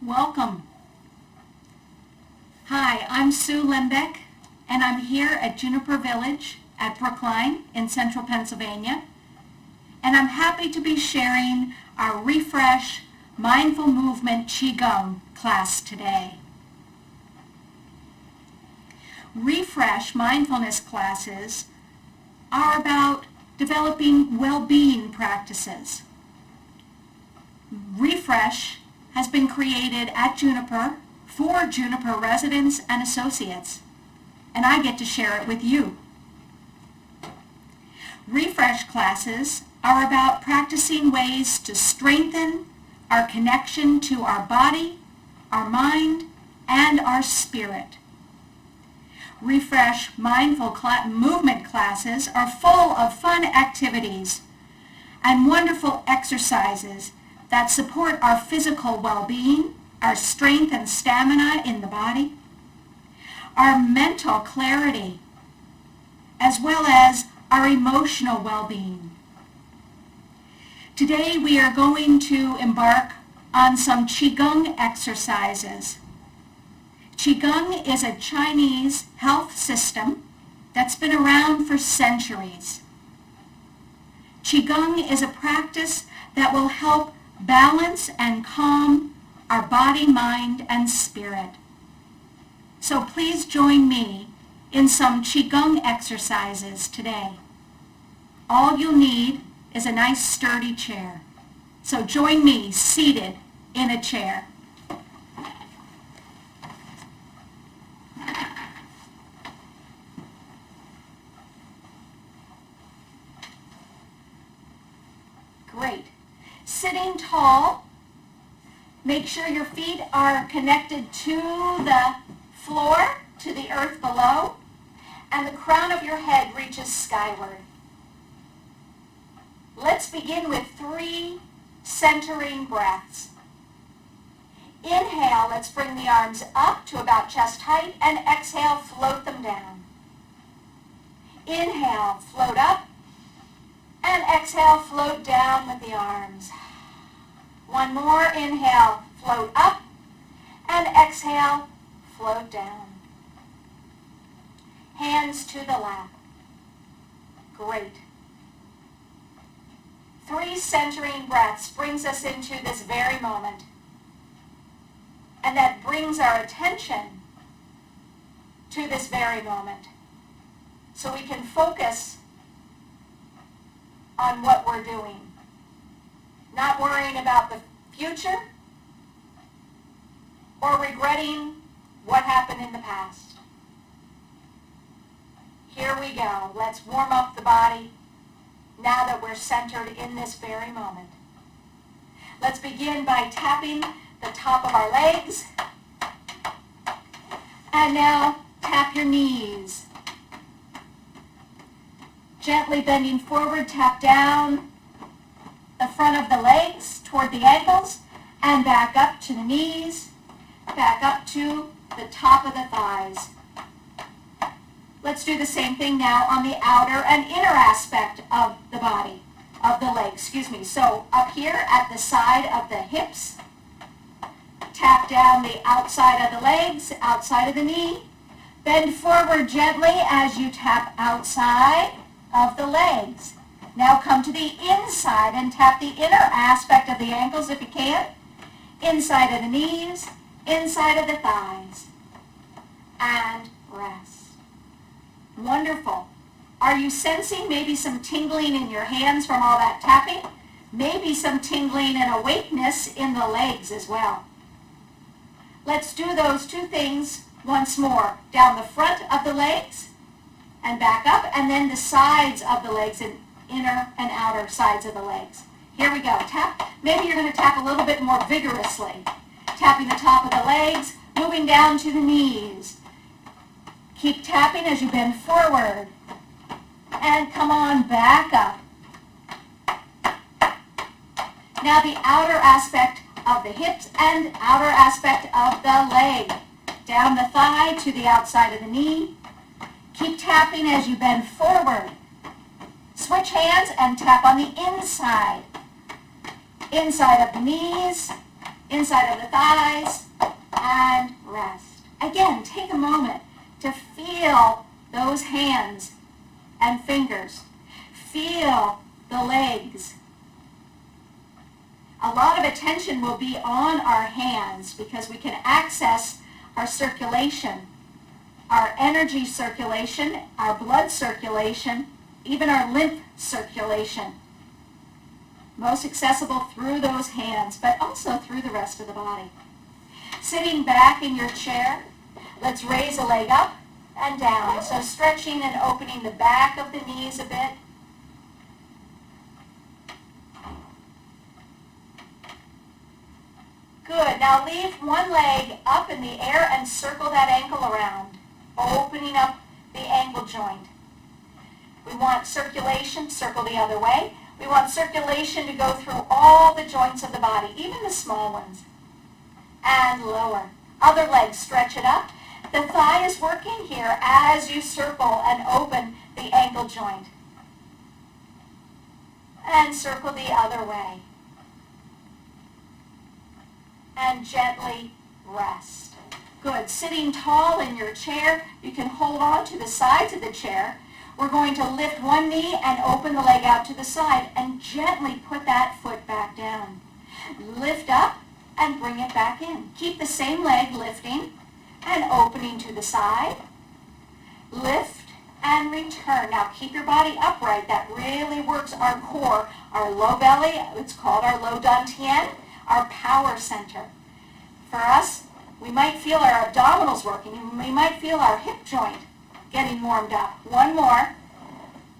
Welcome. Hi, I'm Sue Lembeck, and I'm here at Juniper Village at Brookline in central Pennsylvania, and I'm happy to be sharing our Refresh Mindful Movement Qigong class today. Refresh mindfulness classes are about developing well-being practices. Refresh has been created at Juniper for Juniper residents and associates, and I get to share it with you. Refresh classes are about practicing ways to strengthen our connection to our body, our mind, and our spirit. Refresh mindful movement classes are full of fun activities and wonderful exercises that support our physical well-being, our strength and stamina in the body, our mental clarity, as well as our emotional well-being. Today we are going to embark on some Qigong exercises. Qigong is a Chinese health system that's been around for centuries. Qigong is a practice that will help balance and calm our body, mind, and spirit. So please join me in some Qigong exercises today. All you'll need is a nice sturdy chair. So join me seated in a chair. Great. Sitting tall, make sure your feet are connected to the floor, to the earth below, and the crown of your head reaches skyward. Let's begin with 3 centering breaths. Inhale, let's bring the arms up to about chest height, and exhale, float them down. Inhale, float up, and exhale, float down with the arms. One more, inhale, float up, and exhale, float down. Hands to the lap. Great. 3 centering breaths brings us into this very moment. And that brings our attention to this very moment. So we can focus on what we're doing. Not worrying about the future or regretting what happened in the past. Here we go. Let's warm up the body now that we're centered in this very moment. Let's begin by tapping the top of our legs. And now tap your knees. Gently bending forward, tap down the front of the legs toward the ankles and back up to the knees, back up to the top of the thighs. Let's do the same thing now on the outer and inner aspect of the body, of the legs, So up here at the side of the hips, tap down the outside of the legs, outside of the knee. Bend forward gently as you tap outside of the legs. Now come to the inside and tap the inner aspect of the ankles if you can. Inside of the knees, inside of the thighs. And rest. Wonderful. Are you sensing maybe some tingling in your hands from all that tapping? Maybe some tingling and awakeness in the legs as well. Let's do those 2 things once more. Down the front of the legs and back up, and then the sides of the legs and inner and outer sides of the legs. Here we go. Tap. Maybe you're going to tap a little bit more vigorously. Tapping the top of the legs, moving down to the knees. Keep tapping as you bend forward. And come on back up. Now the outer aspect of the hips and outer aspect of the leg. Down the thigh to the outside of the knee. Keep tapping as you bend forward. Switch hands and tap on the inside. Inside of the knees, inside of the thighs, and rest. Again, take a moment to feel those hands and fingers. Feel the legs. A lot of attention will be on our hands because we can access our circulation, our energy circulation, our blood circulation, even our lymph circulation. Most accessible through those hands, but also through the rest of the body. Sitting back in your chair, let's raise a leg up and down. So stretching and opening the back of the knees a bit. Good. Now leave one leg up in the air and circle that ankle around, opening up the ankle joint. We want circulation, circle the other way. We want circulation to go through all the joints of the body, even the small ones. And lower. Other leg, stretch it up. The thigh is working here as you circle and open the ankle joint. And circle the other way. And gently rest. Good. Sitting tall in your chair, you can hold on to the sides of the chair. We're going to lift one knee and open the leg out to the side and gently put that foot back down. Lift up and bring it back in. Keep the same leg lifting and opening to the side. Lift and return. Now keep your body upright. That really works our core, our low belly. It's called our low dantian, our power center. For us, we might feel our abdominals working, and we might feel our hip joint getting warmed up. One more.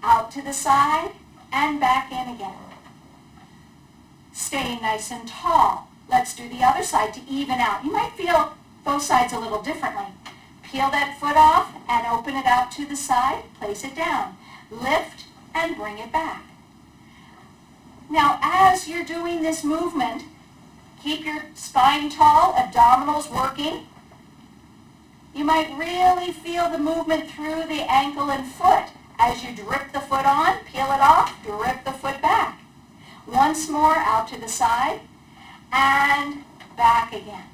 Out to the side and back in again. Staying nice and tall. Let's do the other side to even out. You might feel both sides a little differently. Peel that foot off and open it out to the side. Place it down. Lift and bring it back. Now, as you're doing this movement, keep your spine tall, abdominals working. You might really feel the movement through the ankle and foot. As you drip the foot on, peel it off, drip the foot back. Once more, out to the side, and back again.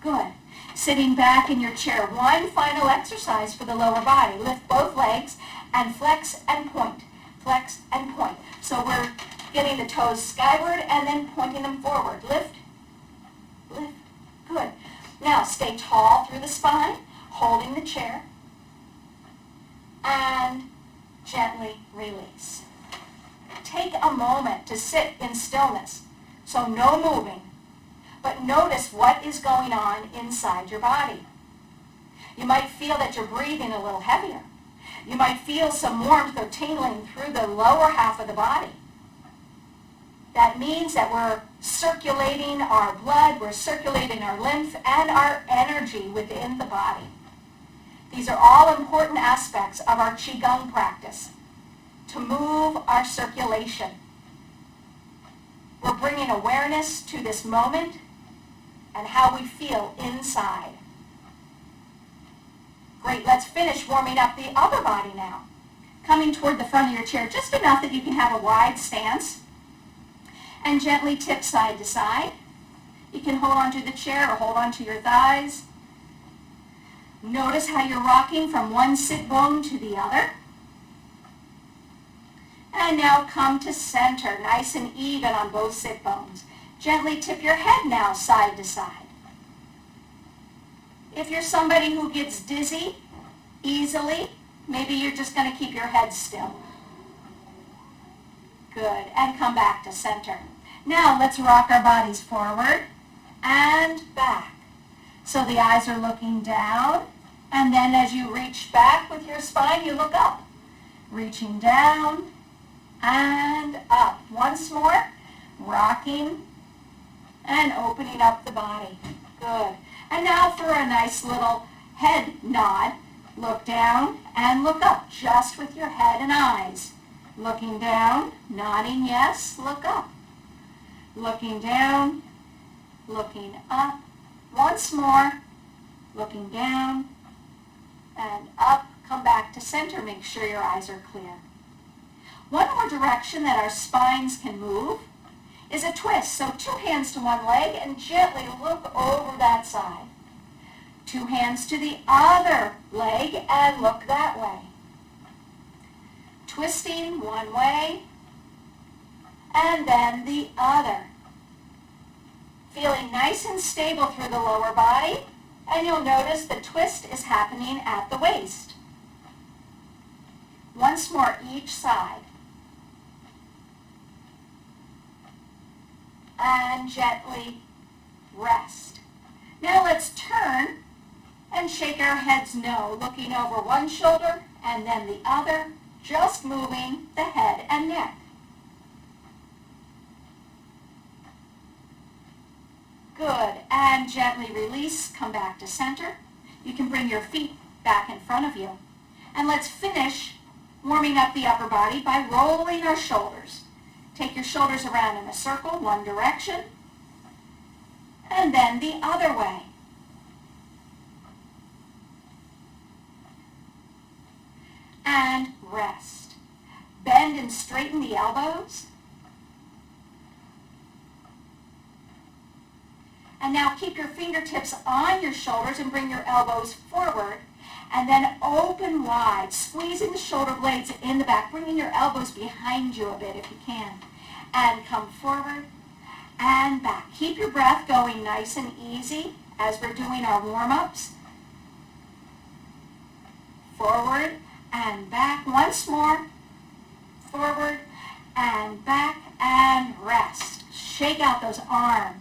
Good. Sitting back in your chair. One final exercise for the lower body. Lift both legs and flex and point. Flex and point. So we're getting the toes skyward and then pointing them forward. Lift, lift. Good. Now stay tall through the spine, holding the chair, and gently release. Take a moment to sit in stillness, so no moving, but notice what is going on inside your body. You might feel that you're breathing a little heavier. You might feel some warmth or tingling through the lower half of the body. That means that we're circulating our blood, we're circulating our lymph and our energy within the body. These are all important aspects of our Qigong practice to move our circulation. We're bringing awareness to this moment and how we feel inside. Great, let's finish warming up the upper body now. Coming toward the front of your chair, just enough that you can have a wide stance. And gently tip side to side. You can hold onto the chair or hold onto your thighs. Notice how you're rocking from one sit bone to the other. And now come to center, nice and even on both sit bones. Gently tip your head now side to side. If you're somebody who gets dizzy easily, maybe you're just going to keep your head still. Good, and come back to center. Now let's rock our bodies forward and back. So the eyes are looking down, and then as you reach back with your spine, you look up. Reaching down and up. Once more, rocking and opening up the body. Good. And now for a nice little head nod. Look down and look up, just with your head and eyes. Looking down, nodding yes, look up. Looking down, looking up. Once more, looking down and up. Come back to center. Make sure your eyes are clear. One more direction that our spines can move is a twist. So 2 hands to one leg and gently look over that side. 2 hands to the other leg and look that way. Twisting one way and then the other. Feeling nice and stable through the lower body, and you'll notice the twist is happening at the waist. Once more each side. And gently rest. Now let's turn and shake our heads no, looking over one shoulder and then the other, just moving the head and neck. Good, and gently release, come back to center. You can bring your feet back in front of you. And let's finish warming up the upper body by rolling our shoulders. Take your shoulders around in a circle, one direction, and then the other way. And rest. Bend and straighten the elbows. And now keep your fingertips on your shoulders and bring your elbows forward. And then open wide, squeezing the shoulder blades in the back, bringing your elbows behind you a bit if you can. And come forward and back. Keep your breath going nice and easy as we're doing our warm-ups. Forward and back. Once more. Forward and back and rest. Shake out those arms.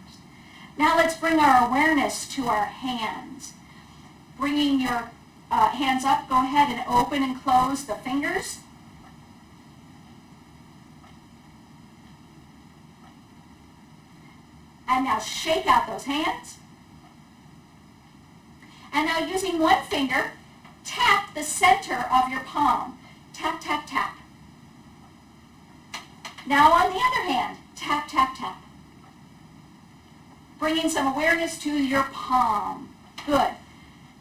Now let's bring our awareness to our hands. Bringing your hands up, go ahead and open and close the fingers. And now shake out those hands. And now using one finger, tap the center of your palm. Tap, tap, tap. Now on the other hand, tap, tap, tap. Bringing some awareness to your palm. Good.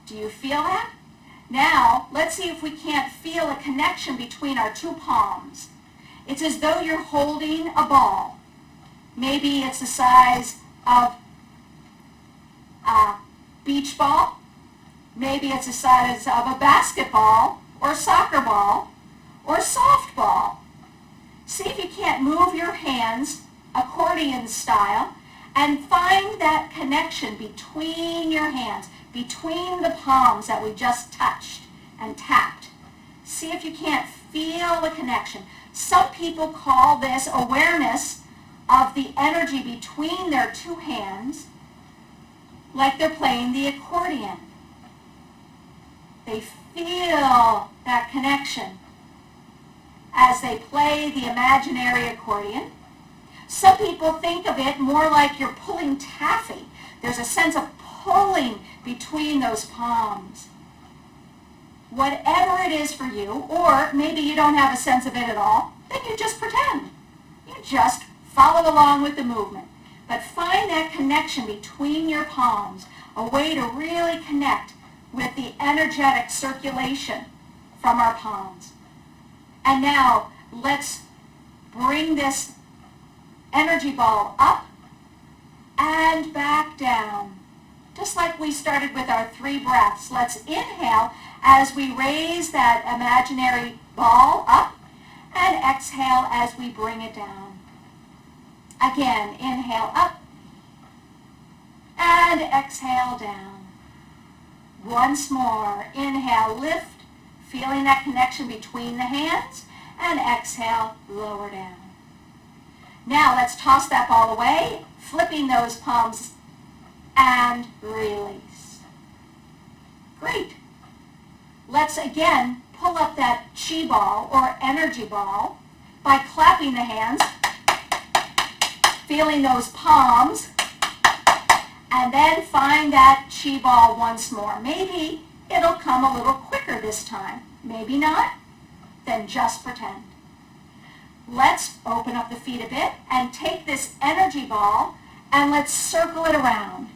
Do you feel that? Now, let's see if we can't feel a connection between our 2 palms. It's as though you're holding a ball. Maybe it's the size of a beach ball. Maybe it's the size of a basketball or soccer ball or softball. See if you can't move your hands accordion style and find that connection between your hands, between the palms that we just touched and tapped. See if you can't feel the connection. Some people call this awareness of the energy between their 2 hands, like they're playing the accordion. They feel that connection as they play the imaginary accordion. Some people think of it more like you're pulling taffy. There's a sense of pulling between those palms. Whatever it is for you, or maybe you don't have a sense of it at all, then you just pretend. You just follow along with the movement. But find that connection between your palms, a way to really connect with the energetic circulation from our palms. And now let's bring this energy ball up and back down. Just like we started with our 3 breaths. Let's inhale as we raise that imaginary ball up and exhale as we bring it down. Again, inhale up and exhale down. Once more, inhale, lift, feeling that connection between the hands, and exhale, lower down. Now let's toss that ball away, flipping those palms and release. Great. Let's again pull up that chi ball or energy ball by clapping the hands, feeling those palms, and then find that chi ball once more. Maybe it'll come a little quicker this time. Maybe not. Then just pretend. Let's open up the feet a bit and take this energy ball and let's circle it around.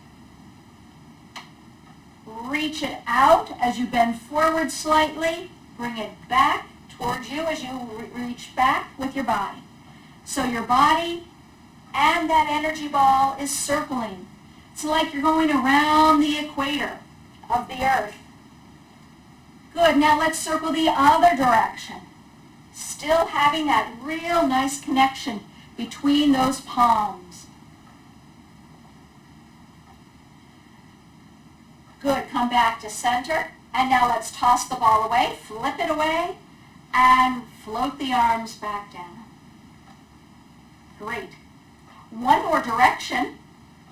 Reach it out as you bend forward slightly. Bring it back towards you as you reach back with your body. So your body and that energy ball is circling. It's like you're going around the equator of the earth. Good, now let's circle the other direction. Still having that real nice connection between those palms. Good, come back to center. And now let's toss the ball away, flip it away, and float the arms back down. Great. One more direction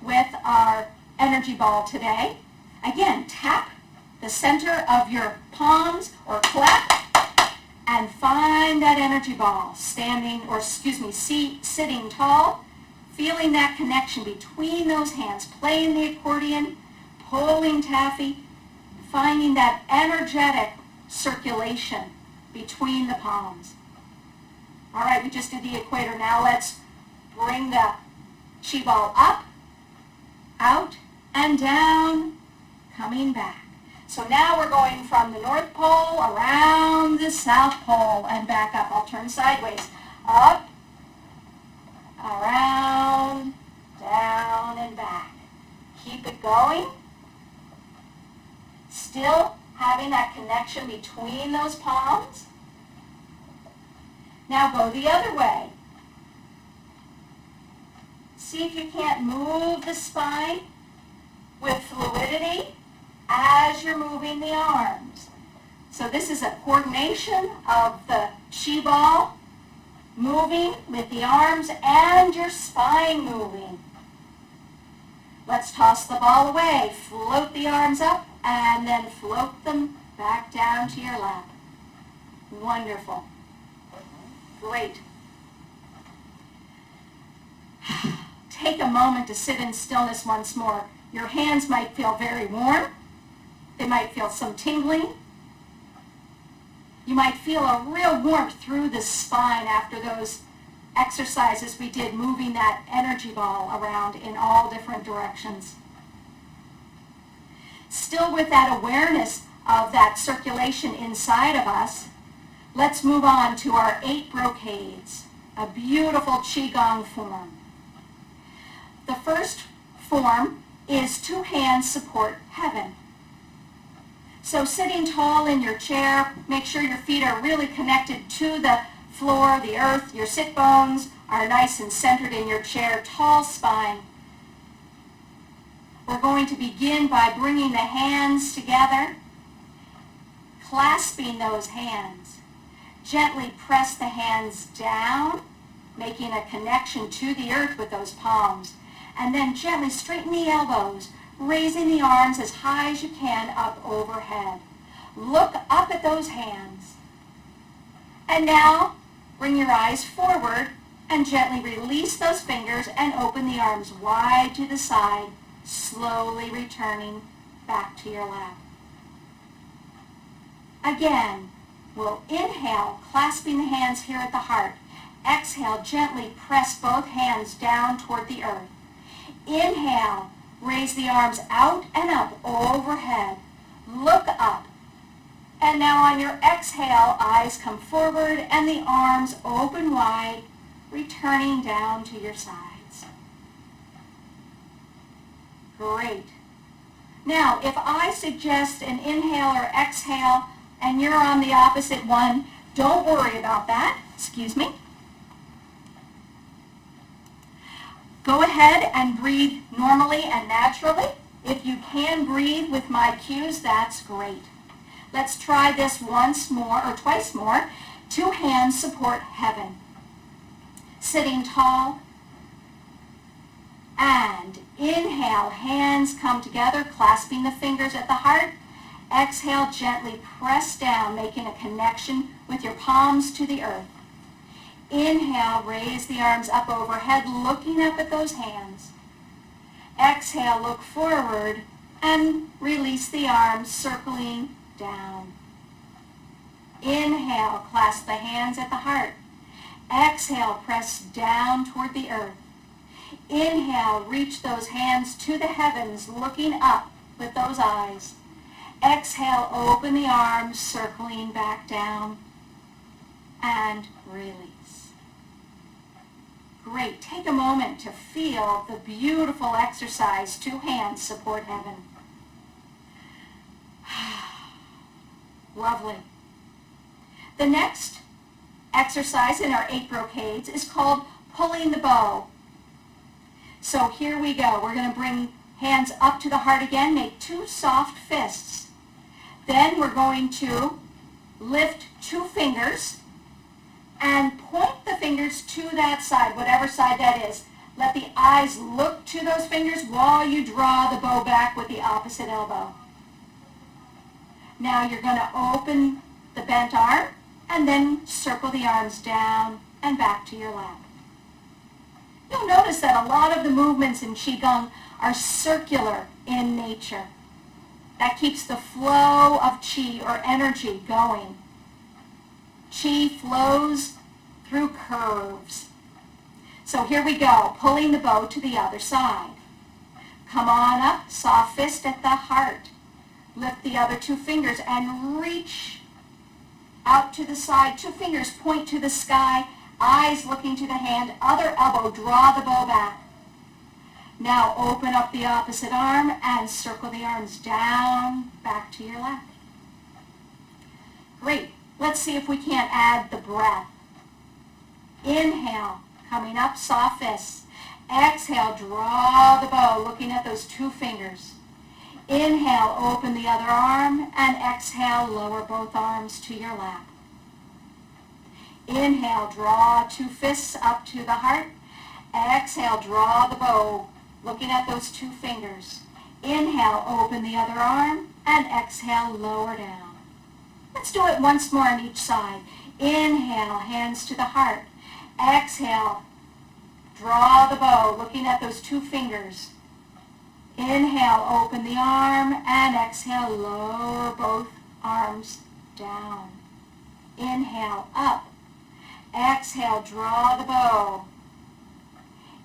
with our energy ball today. Again, tap the center of your palms or clap and find that energy ball sitting tall, feeling that connection between those hands, playing the accordion, pulling taffy, finding that energetic circulation between the palms. All right, we just did the equator. Now let's bring the chi ball up, out, and down, coming back. So now we're going from the North Pole around the South Pole and back up. I'll turn sideways. Up, around, down, and back. Keep it going. Still having that connection between those palms. Now go the other way. See if you can't move the spine with fluidity as you're moving the arms. So this is a coordination of the chi ball moving with the arms and your spine moving. Let's toss the ball away, float the arms up, and then float them back down to your lap. Wonderful. Great. Take a moment to sit in stillness once more. Your hands might feel very warm. They might feel some tingling. You might feel a real warmth through the spine after those exercises we did, moving that energy ball around in all different directions. Still with that awareness of that circulation inside of us, let's move on to our 8 brocades, a beautiful Qigong form. The first form is 2 hands support heaven. So sitting tall in your chair, make sure your feet are really connected to the floor, the earth. Your sit bones are nice and centered in your chair, tall spine. We're going to begin by bringing the hands together, clasping those hands. Gently press the hands down, making a connection to the earth with those palms. And then gently straighten the elbows, raising the arms as high as you can up overhead. Look up at those hands. And now bring your eyes forward and gently release those fingers and open the arms wide to the side, slowly returning back to your lap. Again, we'll inhale, clasping the hands here at the heart. Exhale, gently press both hands down toward the earth. Inhale, raise the arms out and up overhead. Look up. And now on your exhale, eyes come forward and the arms open wide, returning down to your sides. Great. Now, if I suggest an inhale or exhale and you're on the opposite one, don't worry about that. Excuse me. Go ahead and breathe normally and naturally. If you can breathe with my cues, that's great. Let's try this once more or twice more. 2 hands support heaven. Sitting tall. And inhale, hands come together, clasping the fingers at the heart. Exhale, gently press down, making a connection with your palms to the earth. Inhale, raise the arms up overhead, looking up at those hands. Exhale, look forward and release the arms, circling down. Inhale, clasp the hands at the heart. Exhale, press down toward the earth. Inhale, reach those hands to the heavens, looking up with those eyes. Exhale, open the arms, circling back down, and release. Great. Take a moment to feel the beautiful exercise. 2 hands support heaven. Lovely. The next exercise in our 8 brocades is called pulling the bow. So here we go. We're going to bring hands up to the heart again. Make 2 soft fists. Then we're going to lift 2 fingers and point the fingers to that side, whatever side that is. Let the eyes look to those fingers while you draw the bow back with the opposite elbow. Now you're going to open the bent arm and then circle the arms down and back to your lap. You'll notice that a lot of the movements in Qigong are circular in nature. That keeps the flow of qi or energy going. Qi flows through curves. So here we go, pulling the bow to the other side. Come on up, soft fist at the heart. Lift the other 2 fingers and reach out to the side. 2 fingers point to the sky, eyes looking to the hand, other elbow, draw the bow back. Now open up the opposite arm and circle the arms down, back to your lap. Great. Let's see if we can't add the breath. Inhale, coming up, soft fists. Exhale, draw the bow, looking at those 2 fingers. Inhale, open the other arm, and exhale, lower both arms to your lap. Inhale, draw 2 fists up to the heart. Exhale, draw the bow, looking at those 2 fingers. Inhale, open the other arm, and exhale, lower down. Let's do it once more on each side. Inhale, hands to the heart. Exhale, draw the bow, looking at those 2 fingers. Inhale, open the arm, and exhale, lower both arms down. Inhale, up. Exhale, draw the bow.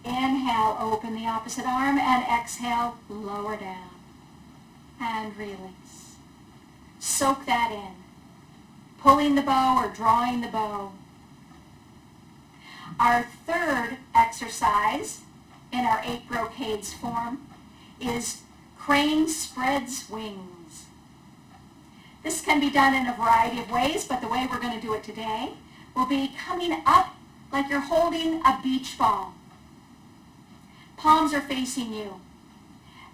Inhale, open the opposite arm, and exhale, lower down. And release. Soak that in. Pulling the bow or drawing the bow. Our third exercise in our 8 brocades form is crane spreads wings. This can be done in a variety of ways, but the way we're going to do it today will be coming up like you're holding a beach ball. Palms are facing you.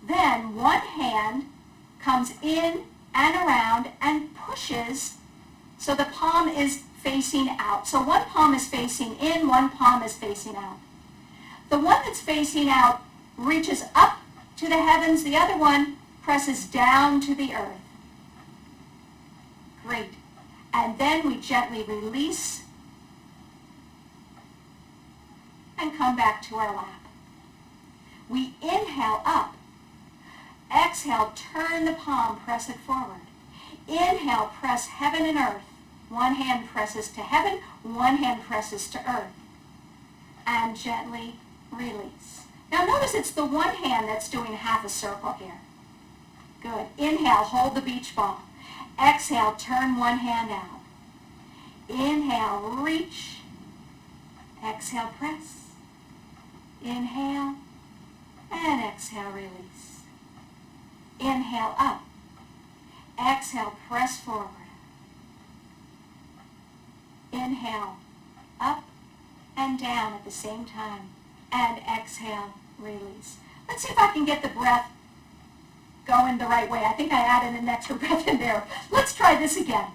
Then one hand comes in and around and pushes so the palm is facing out. So one palm is facing in, one palm is facing out. The one that's facing out reaches up to the heavens, the other one presses down to the earth. Great. And then we gently release and come back to our lap. We inhale up. Exhale, turn the palm, press it forward. Inhale, press heaven and earth. One hand presses to heaven, one hand presses to earth. And gently release. Now notice it's the one hand that's doing half a circle here. Good. Inhale, hold the beach ball. Exhale, turn one hand out. Inhale, reach. Exhale, press. Inhale, and exhale, release. Inhale, up. Exhale, press forward. Inhale, up and down at the same time. And exhale, release. Let's see if I can get the breath going the right way. I think I added an extra breath in there. Let's try this again.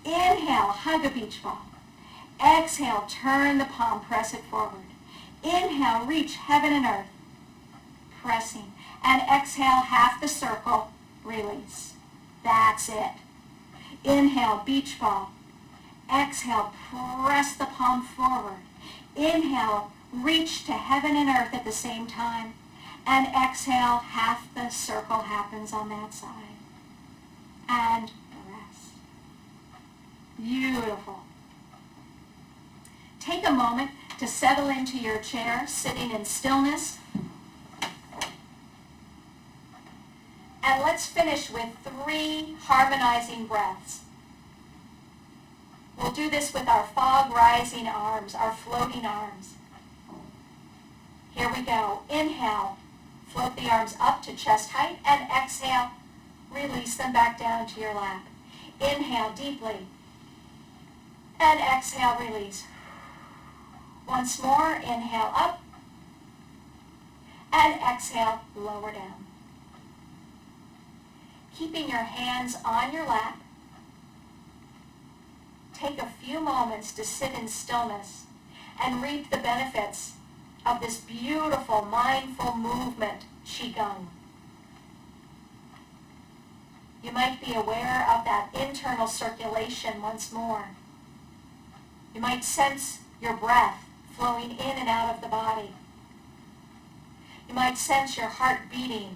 Inhale, hug a beach ball. Exhale, turn the palm, press it forward. Inhale, reach heaven and earth, pressing. And exhale, half the circle, release. That's it. Inhale, beach ball. Exhale, press the palm forward. Inhale, reach to heaven and earth at the same time. And exhale, half the circle happens on that side. And rest. Beautiful. Take a moment to settle into your chair, sitting in stillness. And let's finish with 3 harmonizing breaths. We'll do this with our fog rising arms, our floating arms. we go. Inhale, float the arms up to chest height, and exhale, release them back down to your lap. Inhale deeply, and exhale, release. Once more, inhale up, and exhale, lower down. Keeping your hands on your lap, take a few moments to sit in stillness and reap the benefits of this beautiful mindful movement, Qigong. You might be aware of that internal circulation once more. You might sense your breath flowing in and out of the body. You might sense your heart beating.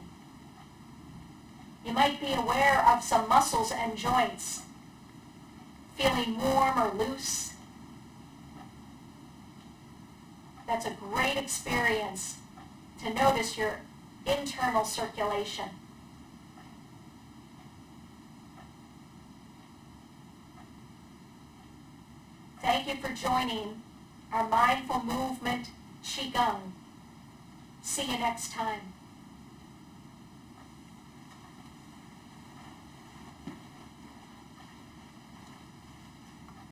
You might be aware of some muscles and joints feeling warm or loose. That's a great experience to notice your internal circulation. Thank you for joining our mindful movement Qigong. See you next time.